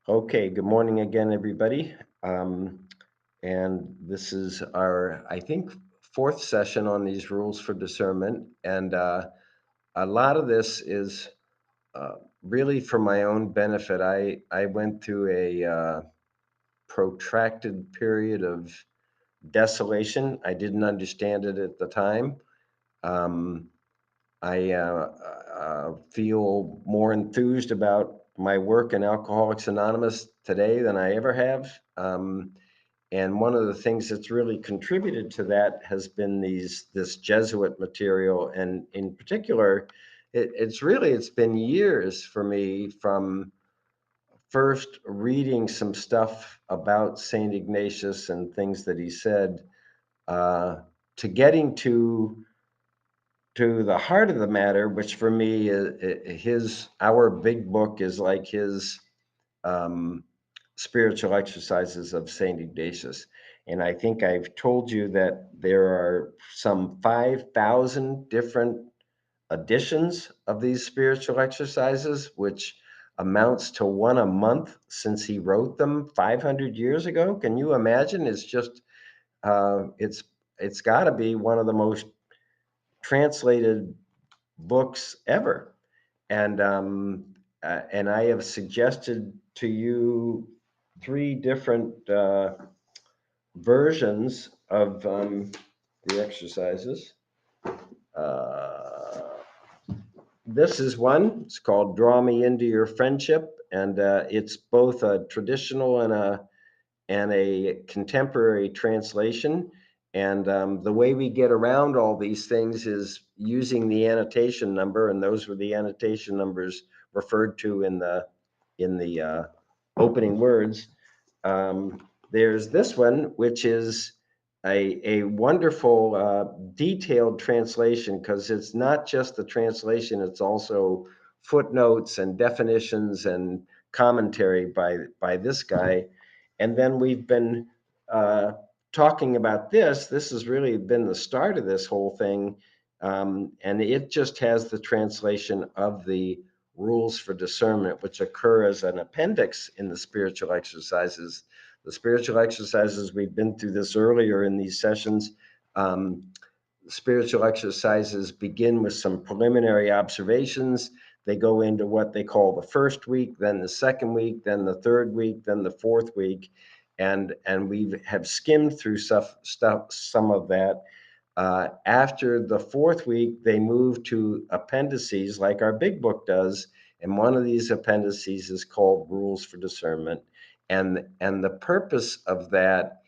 Okay, good morning again, everybody. Um, and this is our, I think, fourth session on these rules for discernment. And a lot of this is really for my own benefit. I went through a protracted period of desolation. I didn't understand it at the time. Um, I feel more enthused about my work in Alcoholics Anonymous today than I ever have. And one of the things that's really contributed to that has been this Jesuit material, and in particular, it's been years for me from first reading some stuff about Saint Ignatius and things that he said uh, to getting to the heart of the matter, which for me is our big book is like his um, spiritual exercises of Saint Ignatius. And I think I've told you that there are some 5,000 different editions of these spiritual exercises, which amounts to one a month since he wrote them 500 years ago. Can you imagine? It's just it's got to be one of the most translated books ever. And I have suggested to you three different versions of the exercises. Uh, this is one. It's called "Draw Me Into Your Friendship," and it's both a traditional and a contemporary translation. And the way we get around all these things is using the annotation number, and those were the annotation numbers referred to in the opening words. There's this one, which is a wonderful detailed translation because it's not just the translation; it's also footnotes and definitions and commentary by this guy. And then we've been uh, talking about this. This has really been the start of this whole thing. And it just has the translation of the rules for discernment, which occur as an appendix in the spiritual exercises. The spiritual exercises, we've been through this earlier in these sessions. Um, Spiritual exercises begin with some preliminary observations. They go into what they call the first week, then the second week, then the third week, then the fourth week, and we have skimmed through some of that. After the fourth week, they move to appendices like our big book does, and one of these appendices is called Rules for Discernment. And the purpose of that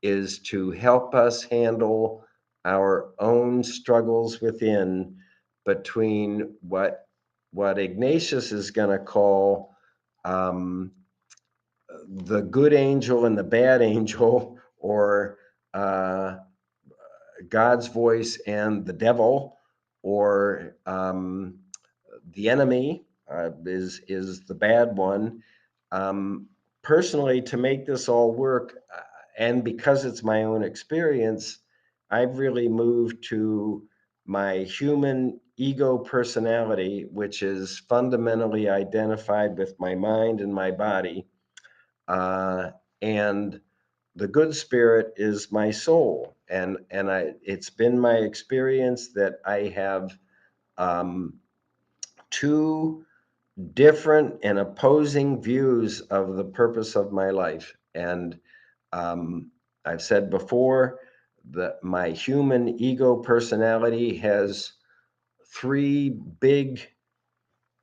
is to help us handle our own struggles within between what Ignatius is going to call um, the good angel and the bad angel, or uh, God's voice and the devil, or the enemy is the bad one. Um, Personally, to make this all work, and because it's my own experience, I've really moved to my human ego personality, which is fundamentally identified with my mind and my body. Uh, and the good spirit is my soul. And it's been my experience that I have um, two different and opposing views of the purpose of my life. And um, I've said before that my human ego personality has three big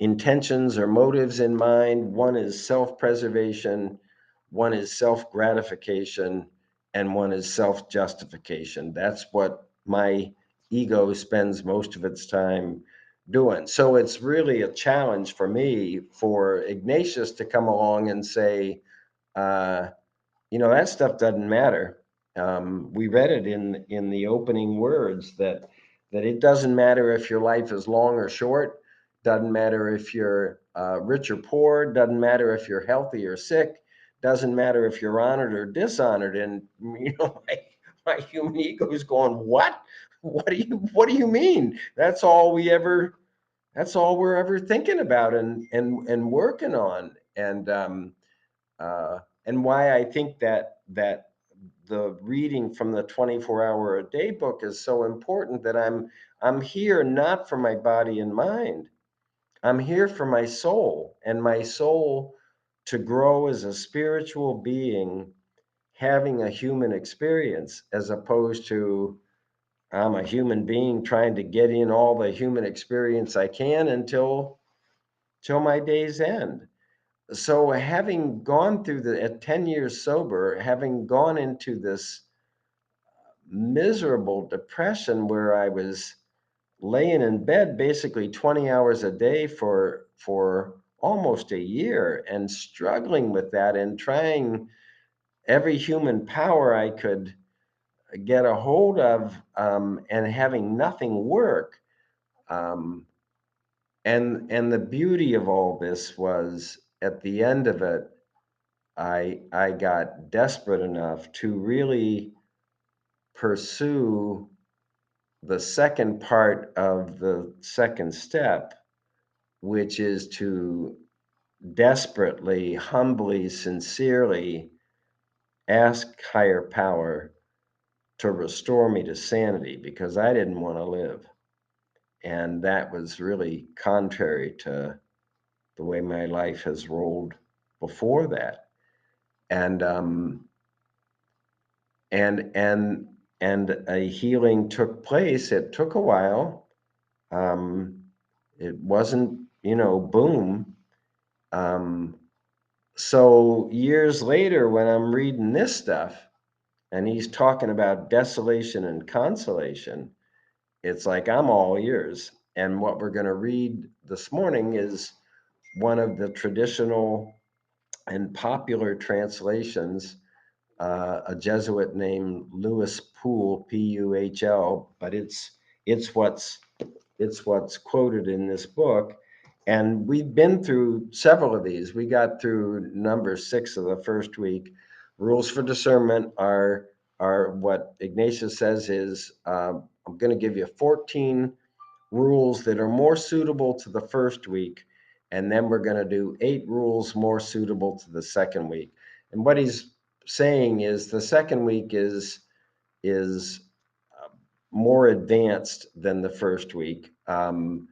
intentions or motives in mind. One is self preservation, one is self gratification, and one is self justification. That's what my ego spends most of its time doing. So it's really a challenge for me for Ignatius to come along and say, uh, that stuff doesn't matter. We read it in the opening words that it doesn't matter if your life is long or short, doesn't matter if you're rich or poor, doesn't matter if you're healthy or sick, doesn't matter if you're honored or dishonored. And my human ego is going, what? What do you mean? That's all we're ever thinking about and working on. And and why I think that the reading from the 24-hour a day book is so important, that I'm here not for my body and mind. I'm here for my soul, and my soul to grow as a spiritual being having a human experience, as opposed to I'm a human being trying to get in all the human experience I can until till my day's end. So having gone through the at 10 years sober, having gone into this miserable depression where I was laying in bed basically 20 hours a day for almost a year, and struggling with that and trying every human power I could get a hold of, and having nothing work. Um, and the beauty of all this was, at the end of it, I got desperate enough to really pursue the second part of the second step, which is to desperately, humbly, sincerely ask higher power to restore me to sanity, because I didn't want to live. And that was really contrary to the way my life has rolled before that. And and and and a healing took place. It took a while. Um, it wasn't, boom. Um, so years later, when I'm reading this stuff, and he's talking about desolation and consolation, it's like I'm all ears. And what we're going to read this morning is one of the traditional and popular translations, a Jesuit named Louis Puhl, Puhl, but it's what's quoted in this book. And we've been through several of these. We got through number 6 of the first week. Rules for discernment are what Ignatius says is, I'm going to give you 14 rules that are more suitable to the first week, and then we're going to do 8 rules more suitable to the second week. And what he's saying is the second week is more advanced than the first week. And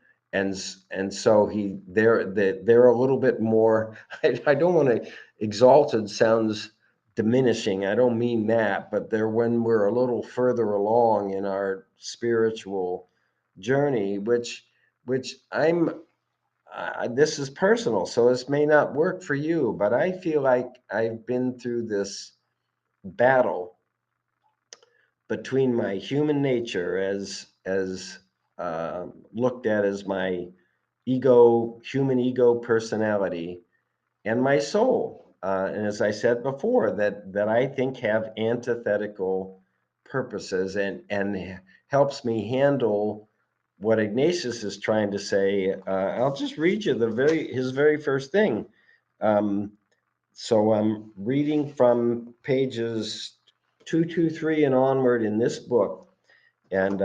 so they're a little bit more. I don't want to exalted sounds diminishing. I don't mean that, but they're when we're a little further along in our spiritual journey, which this is personal, so this may not work for you, but I feel like I've been through this battle between my human nature, as looked at as my human ego personality, and my soul, and as I said before, that I think have antithetical purposes, and helps me handle what Ignatius is trying to say. I'll just read you his very first thing. Um, so I'm reading from pages 223 and onward in this book. And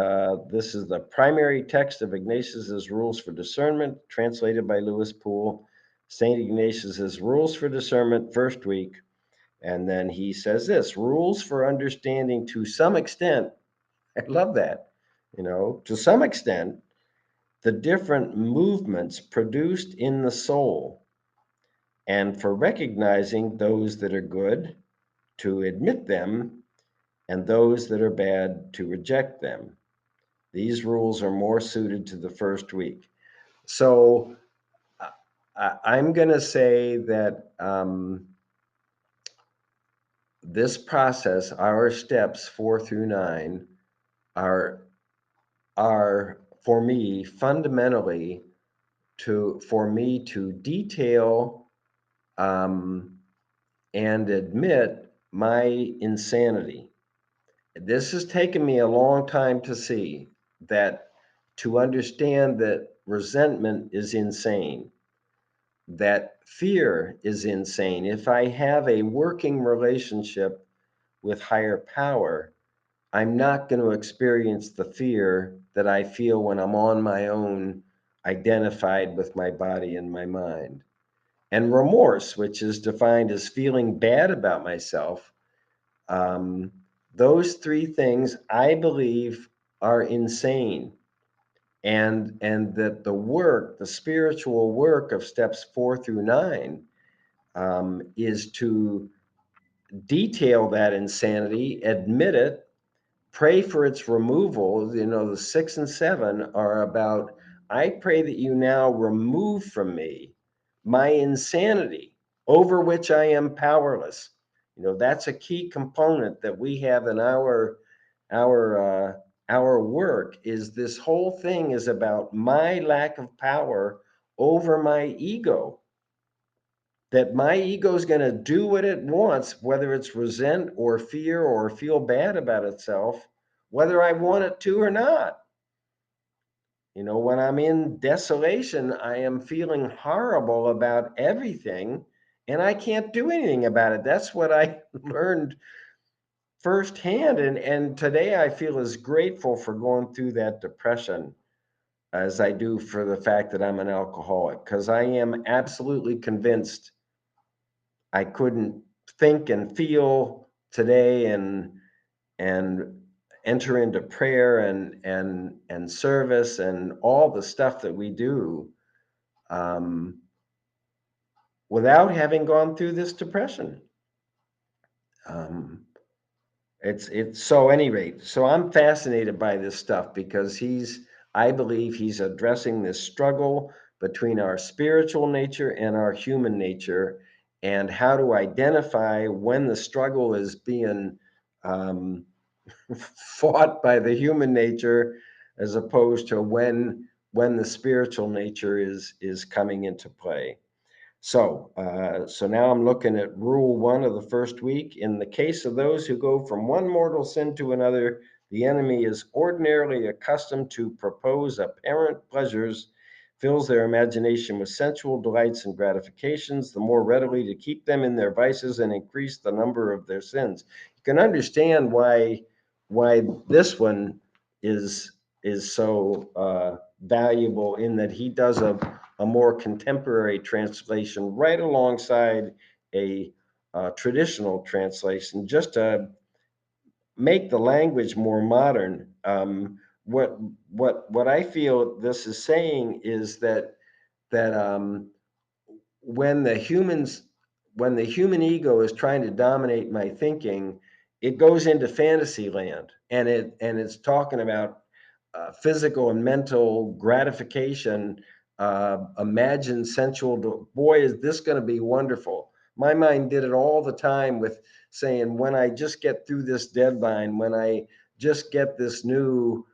this is the primary text of Ignatius's Rules for Discernment, translated by Louis Poole. St. Ignatius's Rules for Discernment, first week. And then he says this: rules for understanding to some extent. I love that. To some extent, the different movements produced in the soul, and for recognizing those that are good, to admit them, and those that are bad, to reject them. These rules are more suited to the first week. So I'm going to say that this process, our steps 4 through 9, are are for me fundamentally for me to detail, um, and admit my insanity. This has taken me a long time to see that, to understand that resentment is insane, that fear is insane. If I have a working relationship with higher power, I'm not going to experience the fear that I feel when I'm on my own, identified with my body and my mind. and remorse, which is defined as feeling bad about myself. Um, those three things, I believe, are insane. And that the spiritual work of steps 4 through 9 is to detail that insanity, admit it, pray for its removal. You know, the 6 and 7 are about, I pray that you now remove from me my insanity over which I am powerless. You know, that's a key component that we have in our work. Is this whole thing is about my lack of power over my ego, that my ego is going to do what it wants, whether it's resent or fear or feel bad about itself, whether I want it to or not. You know, when I'm in desolation, I am feeling horrible about everything and I can't do anything about it. That's what I learned firsthand. And today I feel as grateful for going through that depression as I do for the fact that I'm an alcoholic, because I am absolutely convinced I couldn't think and feel today and enter into prayer and service and all the stuff that we do, um, without having gone through this depression. Um, it's so any rate. So I'm fascinated by this stuff because I believe he's addressing this struggle between our spiritual nature and our human nature, and how to identify when the struggle is being um, fought by the human nature, as opposed to when the spiritual nature is coming into play. So now I'm looking at rule 1 of the first week. In the case of those who go from one mortal sin to another, the enemy is ordinarily accustomed to propose apparent pleasures, fills their imagination with sensual delights and gratifications, the more readily to keep them in their vices and increase the number of their sins. You can understand why this one is so valuable, in that he does a more contemporary translation right alongside a traditional translation, just to make the language more modern. What I feel this is saying is that when the humans when the human ego is trying to dominate my thinking, it goes into fantasy land, and it's talking about physical and mental gratification. Imagine sensual. Boy, is this going to be wonderful. My mind did it all the time with saying, when I just get through this deadline, when I just get this new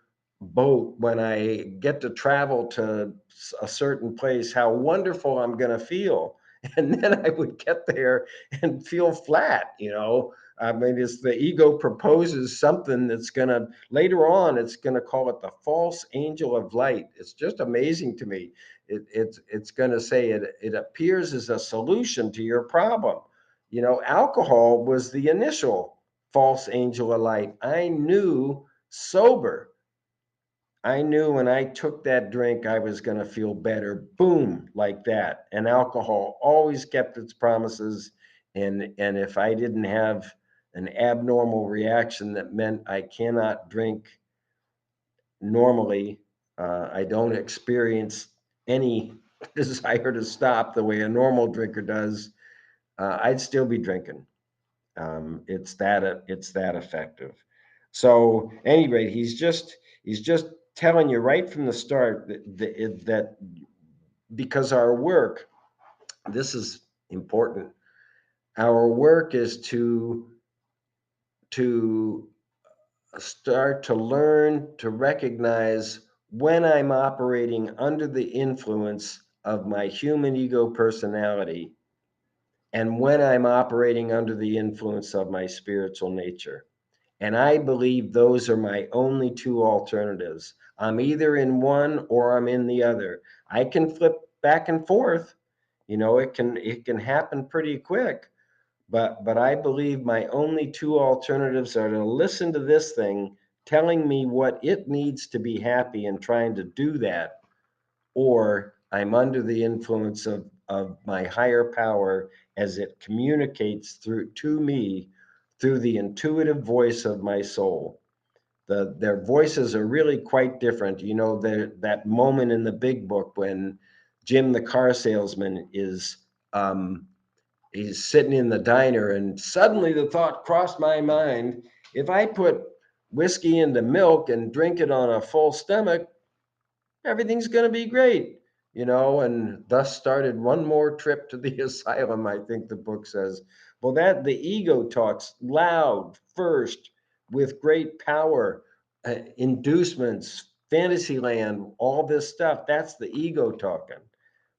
boat, when I get to travel to a certain place, how wonderful I'm going to feel. And then I would get there and feel flat, you know. I mean, it's the ego proposes something that's going to, later on, it's going to call it the false angel of light. It's just amazing to me. It's going to say it appears as a solution to your problem. You know, alcohol was the initial false angel of light. I knew sober, I knew when I took that drink, I was going to feel better. Boom, like that. And alcohol always kept its promises. And if I didn't have an abnormal reaction that meant I cannot drink normally, I don't experience any desire to stop the way a normal drinker does, I'd still be drinking. It's that effective. So, any rate, he's just telling you right from the start that because our work, this is important. Our work is to start to learn to recognize when I'm operating under the influence of my human ego personality, and when I'm operating under the influence of my spiritual nature. And I believe those are my only two alternatives. I'm either in one or I'm in the other. I can flip back and forth. You know, it can happen pretty quick. But I believe my only two alternatives are to listen to this thing telling me what it needs to be happy and trying to do that, or I'm under the influence of my higher power as it communicates through to me through the intuitive voice of my soul. Their voices are really quite different. You know, that moment in the big book when Jim the car salesman is he's sitting in the diner, and suddenly the thought crossed my mind, if I put whiskey into milk and drink it on a full stomach, everything's going to be great, you know, and thus started one more trip to the asylum, I think the book says. Well, that the ego talks loud first with great power, inducements, fantasy land, all this stuff. That's the ego talking.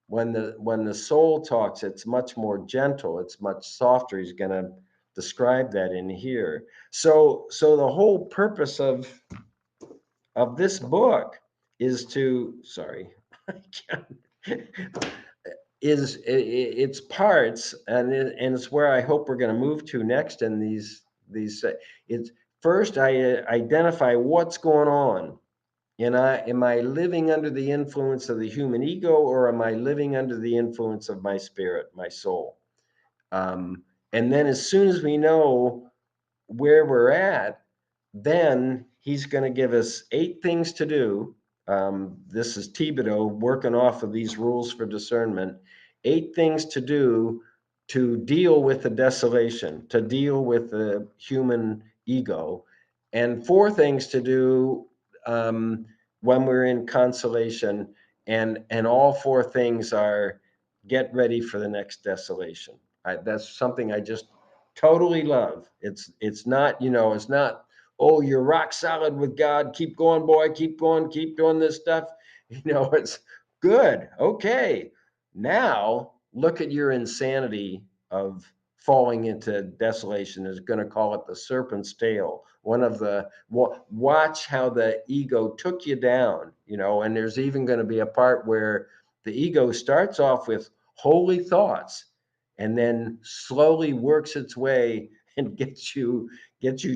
When the soul talks, it's much more gentle, it's much softer. He's going to describe that in here. So the whole purpose of this book is to, sorry, is its parts, and it's where I hope we're going to move to next in these it's first I identify what's going on. And am I living under the influence of the human ego, or am I living under the influence of my spirit, my soul? And then as soon as we know where we're at, then he's going to give us 8 things to do. This is Thibodeaux working off of these rules for discernment. 8 things to do to deal with the desolation, to deal with the human ego, and 4 things to do when we're in consolation. And all 4 things are get ready for the next desolation. That's something I just totally love. It's not, you know, it's not, oh, you're rock solid with God. Keep going, boy. Keep going. Keep doing this stuff. You know, it's good. Okay. Now look at your insanity of falling into desolation. Is going to call it the serpent's tail. One of the watch how the ego took you down, you know, and there's even going to be a part where the ego starts off with holy thoughts and then slowly works its way and gets you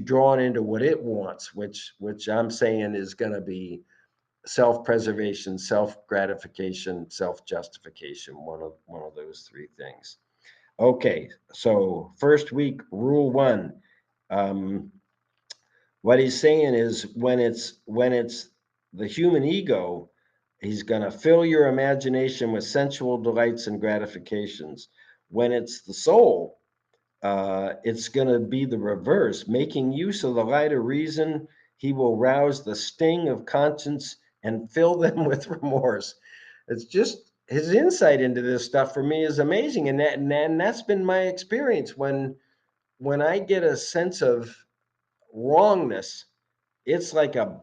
drawn into what it wants, which I'm saying is going to be self-preservation, self-gratification, self-justification, one of those 3 things. Okay, so first week, rule 1. Um, what he's saying is when it's the human ego, he's going to fill your imagination with sensual delights and gratifications. When it's the soul, it's going to be the reverse. Making use of the light of reason, he will rouse the sting of conscience and fill them with remorse. It's just his insight into this stuff for me is amazing, and that's been my experience when I get a sense of wrongness. It's like a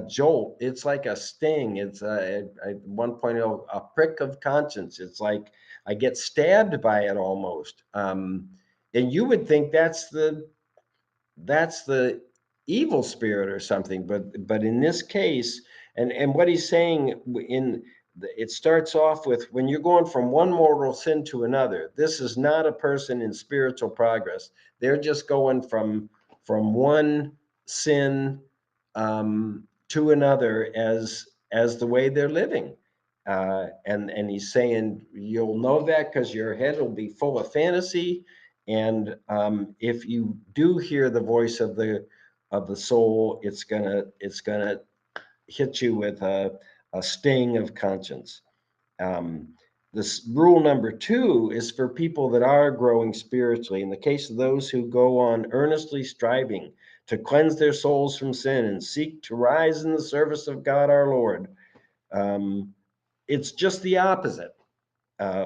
jolt. It's like a sting. It's at one point a prick of conscience. It's like I get stabbed by it almost. And you would think that's the evil spirit or something, but in this case, and what he's saying it starts off with when you're going from one mortal sin to another. This is not a person in spiritual progress. They're just going from one sin to another as the way they're living. And he's saying you'll know that because your head will be full of fantasy, and if you do hear the voice of the soul, it's gonna hit you with a sting of conscience. Um, this rule number 2 is for people that are growing spiritually. In the case of those who go on earnestly striving to cleanse their souls from sin and seek to rise in the service of God our Lord, um, it's just the opposite.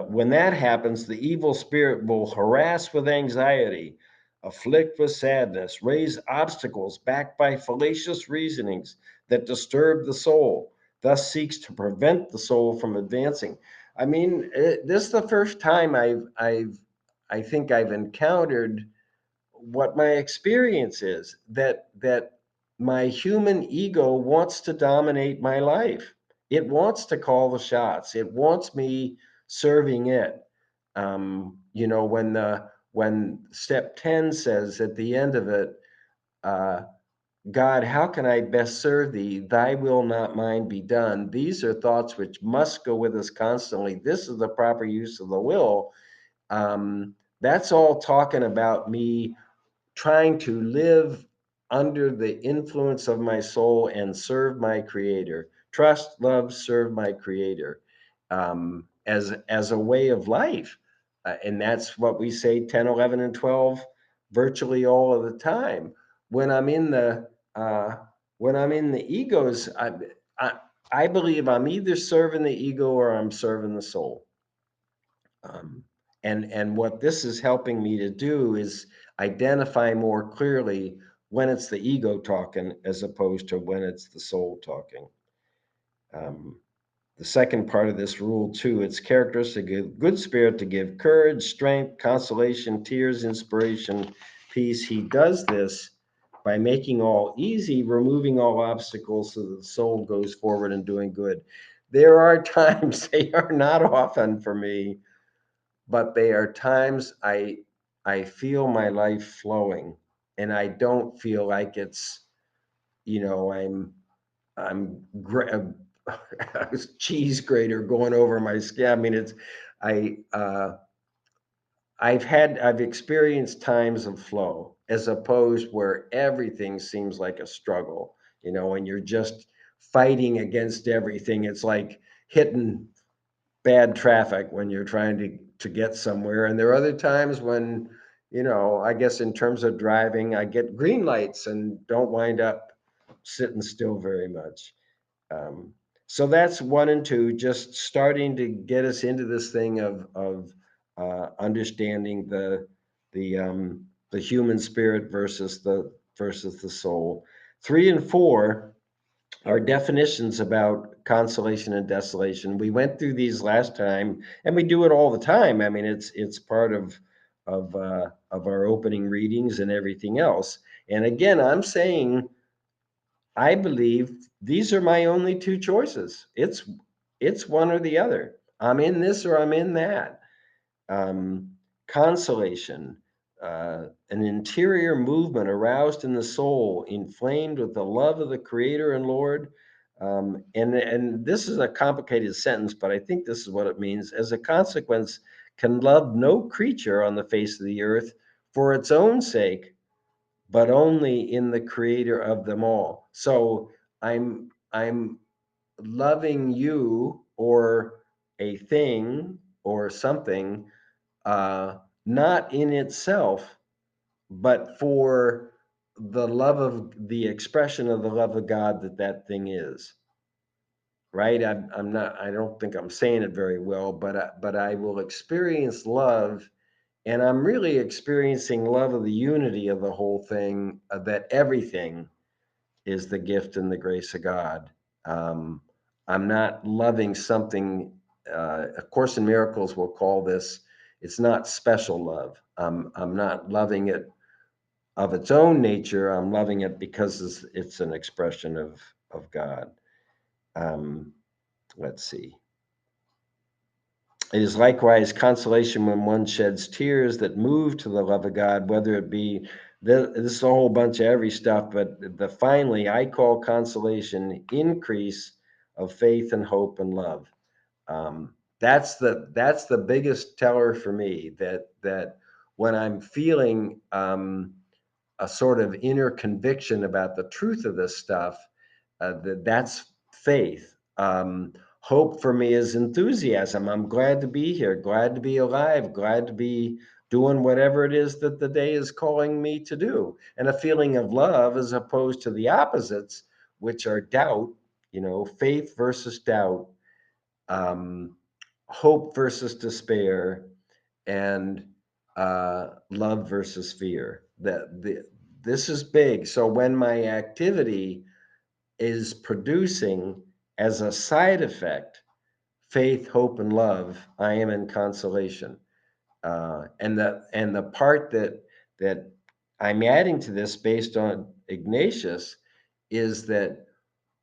When that happens, the evil spirit will harass with anxiety, afflict with sadness, raise obstacles backed by fallacious reasonings that disturb the soul, thus seeks to prevent the soul from advancing. I mean, this is the first time I think I've encountered what my experience is, that my human ego wants to dominate my life. It wants to call the shots. It wants me serving it. You know, when step 10 says at the end of it, uh, God, how can I best serve thee? Thy will, not mine, be done. These are thoughts which must go with us constantly. This is the proper use of the will. That's all talking about me trying to live under the influence of my soul and serve my creator. Trust, love, serve my creator, as a way of life. And that's what we say 10, 11, and 12 virtually all of the time. When I'm in the uh, when I'm in the egos, I I believe I'm either serving the ego or I'm serving the soul. Um, and what this is helping me to do is identify more clearly when it's the ego talking as opposed to when it's the soul talking. Um, the second part of this rule, too, it's characteristic of good spirit to give courage, strength, consolation, tears, inspiration, peace. He does this by making all easy, removing all obstacles so that the soul goes forward and doing good. There are times, they are not often for me, but they are times I feel my life flowing, and I don't feel like it's, I'm a cheese grater going over my skin. I mean, it's I I've experienced times of flow as opposed where everything seems like a struggle, and you're just fighting against everything. It's like hitting bad traffic when you're trying to get somewhere. And there are other times when, I guess in terms of driving, I get green lights and don't wind up sitting still very much. Um, so that's one and two, just starting to get us into this thing of understanding the human spirit versus the soul. Three and four our definitions about consolation and desolation. We went through these last time, and we do it all the time. I mean, it's part of our opening readings and everything else. And again, I'm saying I believe these are my only two choices. It's one or the other. I'm in this or I'm in that. um, Consolation, an interior movement aroused in the soul, inflamed with the love of the Creator and Lord. And this is a complicated sentence, but I think this is what it means. As a consequence, can love no creature on the face of the earth for its own sake, but only in the Creator of them all. So I'm loving you or a thing or something, not in itself, but for the love of the expression of the love of God that thing is. Right? I'm not. I don't think I'm saying it very well, but I will experience love, and I'm really experiencing love of the unity of the whole thing. That everything is the gift and the grace of God. Um, I'm not loving something. A Course in Miracles will call this. It's not special love. I'm not loving it of its own nature. I'm loving it because it's an expression of God. Um, let's see. It is likewise consolation when one sheds tears that move to the love of God, whether it be this is a whole bunch of every stuff, but finally I call consolation increase of faith and hope and love. That's the biggest teller for me, that when I'm feeling a sort of inner conviction about the truth of this stuff, that's faith. Hope for me is enthusiasm. I'm glad to be here, glad to be alive, glad to be doing whatever it is that the day is calling me to do. And a feeling of love as opposed to the opposites, which are doubt, faith versus doubt, um, hope versus despair, and love versus fear. This is big. So when my activity is producing as a side effect faith, hope, and love, I am in consolation. And the part that I'm adding to this based on Ignatius is that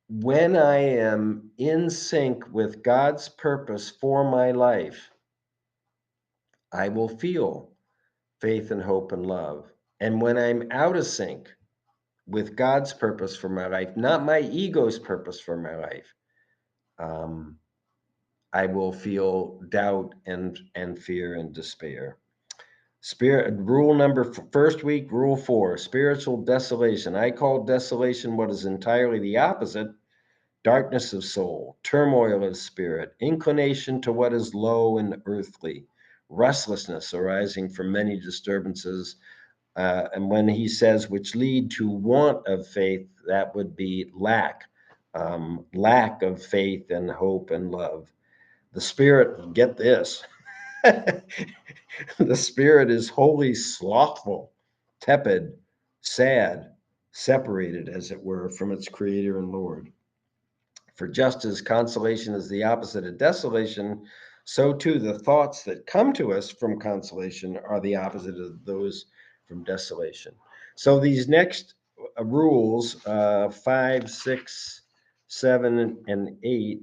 when I am in sync with God's purpose for my life, I will feel faith and hope and love. And when I'm out of sync, with God's purpose for my life, not my ego's purpose for my life, um, I will feel doubt and fear and despair. Spirit rule number first week, rule 4, spiritual desolation. I call desolation what is entirely the opposite: darkness of soul, turmoil of spirit, inclination to what is low and earthly, restlessness arising from many disturbances. And when he says which lead to want of faith, that would be lack, lack of faith and hope and love. The spirit, get this, the spirit is wholly slothful, tepid, sad, separated, as it were, from its creator and Lord. For just as consolation is the opposite of desolation, so too the thoughts that come to us from consolation are the opposite of those from desolation. So these next rules, 5, 6, 7, and 8,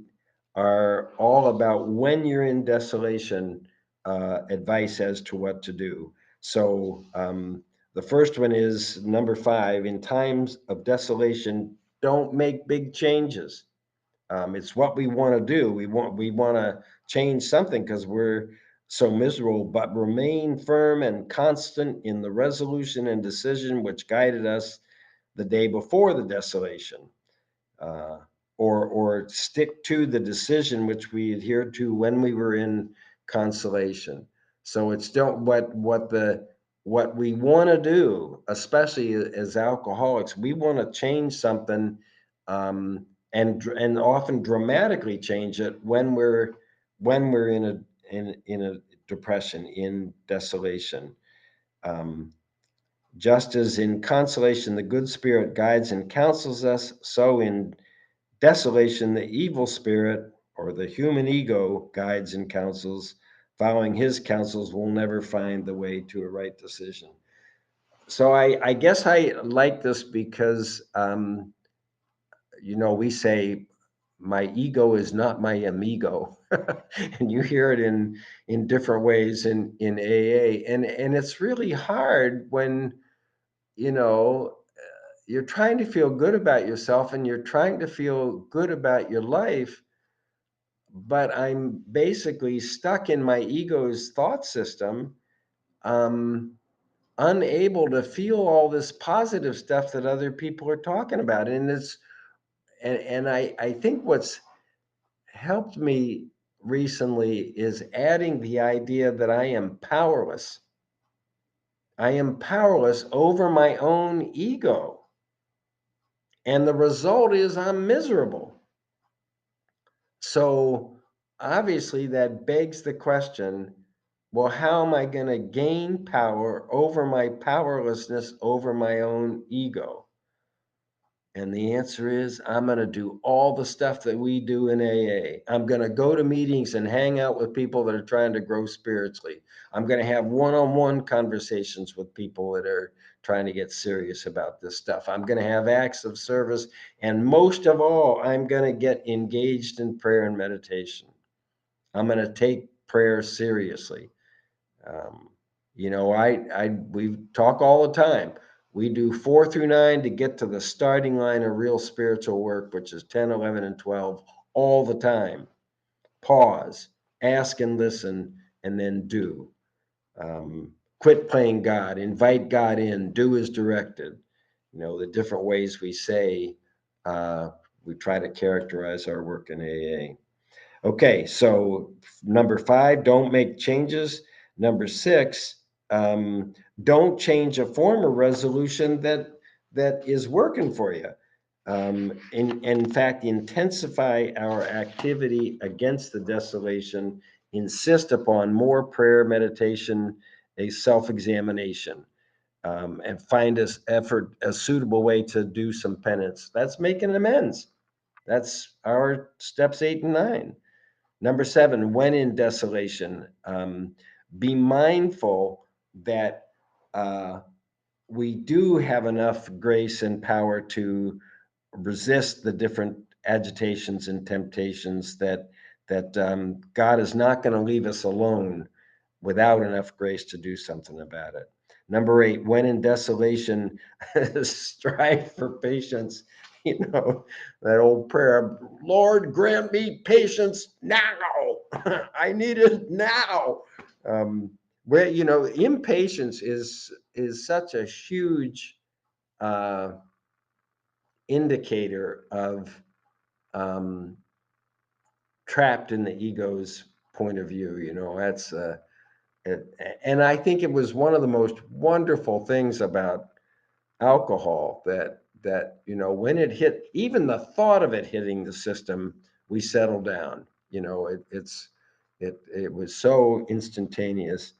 are all about when you're in desolation, advice as to what to do. So the first one is number 5: in times of desolation, don't make big changes. It's what we want to do. We want to change something because we're so miserable, but remain firm and constant in the resolution and decision which guided us the day before the desolation, uh, or stick to the decision which we adhered to when we were in consolation. So it's still what we want to do, especially as alcoholics. We want to change something, um, and often dramatically change it when we're in a depression, in desolation. Um, just as in consolation the good spirit guides and counsels us, so in desolation the evil spirit, or the human ego, guides and counsels. Following his counsels will never find the way to a right decision. So I guess I like this because, we say my ego is not my amigo, and you hear it in different ways in AA, and it's really hard when you know you're trying to feel good about yourself and you're trying to feel good about your life, but I'm basically stuck in my ego's thought system, um, unable to feel all this positive stuff that other people are talking about. And I think what's helped me recently is adding the idea that I am powerless. I am powerless over my own ego. And the result is I'm miserable. So obviously, that begs the question, well, how am I going to gain power over my powerlessness over my own ego? And the answer is I'm going to do all the stuff that we do in AA. I'm going to go to meetings and hang out with people that are trying to grow spiritually. I'm going to have one-on-one conversations with people that are trying to get serious about this stuff. I'm going to have acts of service. And most of all, I'm going to get engaged in prayer and meditation. I'm going to take prayer seriously. Um, we talk all the time. We do 4 through 9 to get to the starting line of real spiritual work, which is 10, 11, and 12, all the time. Pause, ask and listen, and then do. Quit playing God, invite God in, do as directed. The different ways we say, we try to characterize our work in AA. Okay, so number 5, don't make changes. Number 6, don't change a former resolution that is working for you. In fact, intensify our activity against the desolation. Insist upon more prayer, meditation, a self-examination, and find a suitable way to do some penance. That's making amends. That's our steps 8 and 9. Number 7, when in desolation, be mindful that we do have enough grace and power to resist the different agitations and temptations, that God is not going to leave us alone without enough grace to do something about it. Number 8, when in desolation, strive for patience. That old prayer, Lord, grant me patience now. I need it now. Where, impatience is such a huge uh, indicator of um, trapped in the ego's point of view. That's it, and I think it was one of the most wonderful things about alcohol that when it hit, even the thought of it hitting the system, we settled down. It was so instantaneous.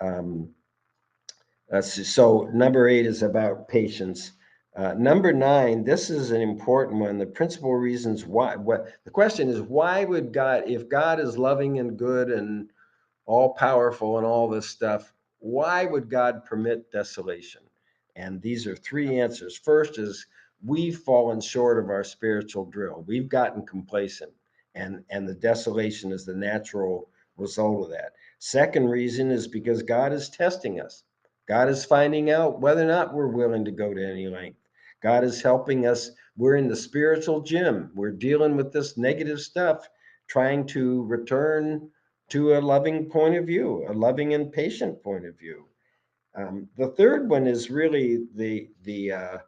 Um, so number 8 is about patience. Number 9, this is an important one. The principal reasons why. What the question is, why would God, if God is loving and good and all powerful and all this stuff, why would God permit desolation? And these are 3 answers. First is, we've fallen short of our spiritual drill. We've gotten complacent, and the desolation is the natural result of that. Second reason is because God is testing us. God is finding out whether or not we're willing to go to any length. God is helping us. We're in the spiritual gym. We're dealing with this negative stuff, trying to return to a loving point of view, a loving and patient point of view. The third one is really uh,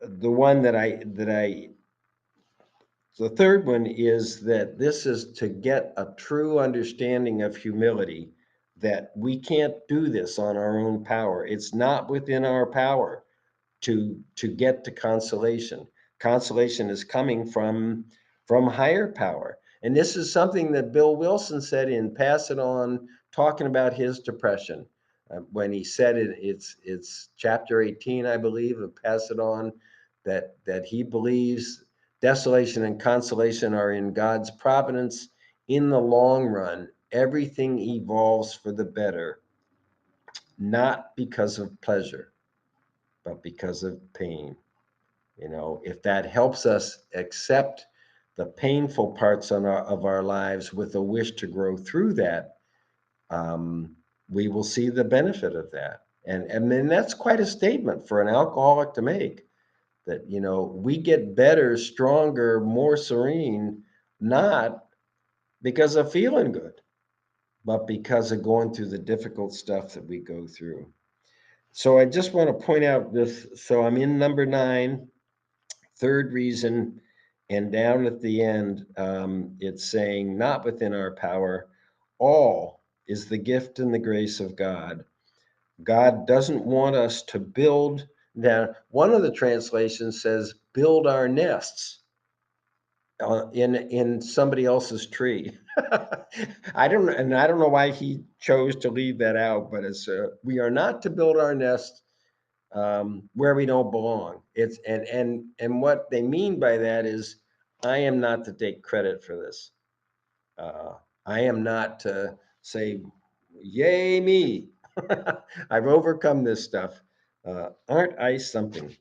the one that I the third one is that this is to get a true understanding of humility, that we can't do this on our own power. It's not within our power to get to consolation. Consolation is coming from higher power. And this is something that Bill Wilson said in Pass It On, talking about his depression. When he said it's chapter 18, I believe, of Pass It On, that he believes desolation and consolation are in God's providence. In the long run, everything evolves for the better, not because of pleasure, but because of pain. If that helps us accept the painful parts of our lives with a wish to grow through that, um, we will see the benefit of that. And then that's quite a statement for an alcoholic to make, that, we get better, stronger, more serene, not because of feeling good, but because of going through the difficult stuff that we go through. So I just want to point out this. So I'm in number 9. Third reason, and down at the end, it's saying, not within our power. All is the gift and the grace of God. God doesn't want us to build. Now, one of the translations says, build our nests in somebody else's tree. I don't know why he chose to leave that out, but it's we are not to build our nest where we don't belong. It's and what they mean by that is, I am not to take credit for this. Uh, I am not to say, "Yay me! I've overcome this stuff." Aren't I something?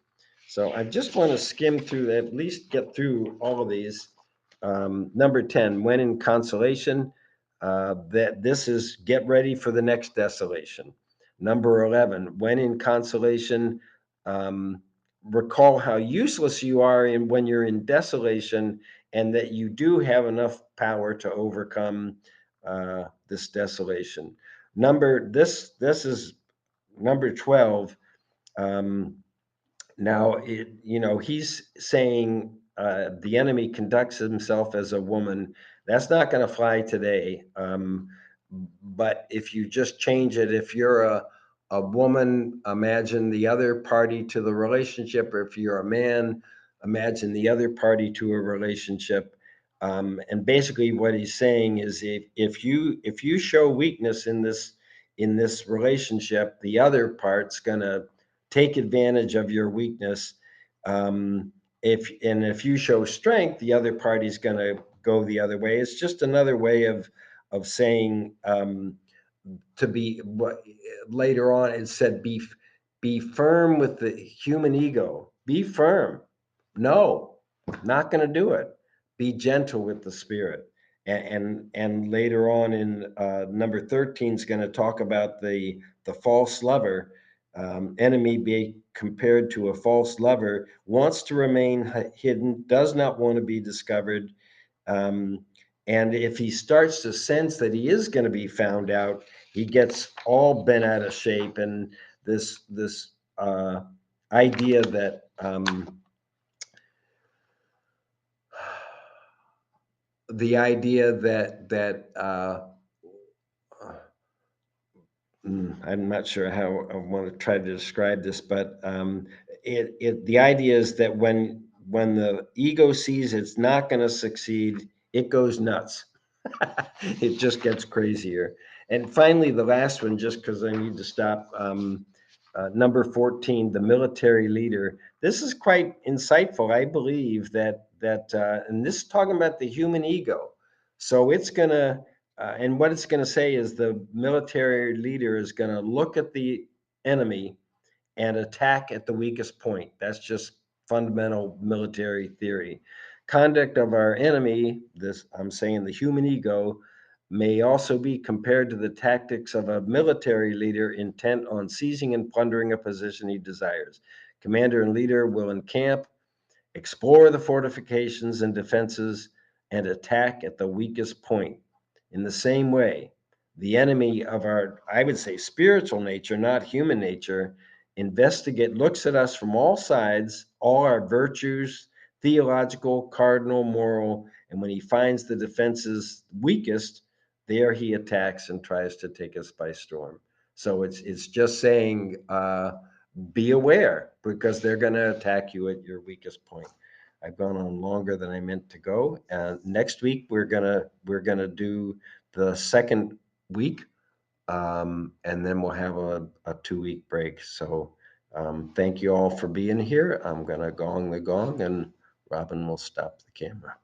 So I just want to skim through, at least get through all of these. Number 10, when in consolation, that this is get ready for the next desolation. Number 11, when in consolation, um, recall how useless you are when you're in desolation, and that you do have enough power to overcome this desolation. This is number 12. Um, Now, he's saying the enemy conducts himself as a woman. That's not going to fly today. But if you just change it, if you're a woman, imagine the other party to the relationship, or if you're a man, imagine the other party to a relationship. And basically, what he's saying is, if you show weakness in this relationship, the other part's gonna take advantage of your weakness. If you show strength, the other party's going to go the other way. It's just another way of saying, to be what later on it said, be firm with the human ego. Be firm. No, not going to do it. Be gentle with the spirit. and later on in number 13 is going to talk about the false lover. Enemy be compared to a false lover, wants to remain hidden, does not want to be discovered. Um, and if he starts to sense that he is going to be found out, he gets all bent out of shape. And this idea that the idea that I'm not sure how I want to try to describe this, but the idea is that when the ego sees it's not going to succeed, it goes nuts. It just gets crazier. And finally, the last one, just because I need to stop. Number 14, the military leader. This is quite insightful. I believe and this is talking about the human ego. So it's gonna and what it's going to say is the military leader is going to look at the enemy and attack at the weakest point. That's just fundamental military theory. Conduct of our enemy, this I'm saying the human ego, may also be compared to the tactics of a military leader intent on seizing and plundering a position he desires. Commander and leader will encamp, explore the fortifications and defenses, and attack at the weakest point. In the same way, the enemy of our, I would say, spiritual nature, not human nature, looks at us from all sides, all our virtues, theological, cardinal, moral, and when he finds the defenses weakest, there he attacks and tries to take us by storm. So it's just saying, be aware because they're going to attack you at your weakest point. I've gone on longer than I meant to go. And next week we're gonna do the second week, and then we'll have a 2 week break. So thank you all for being here. I'm gonna gong the gong, and Robin will stop the camera.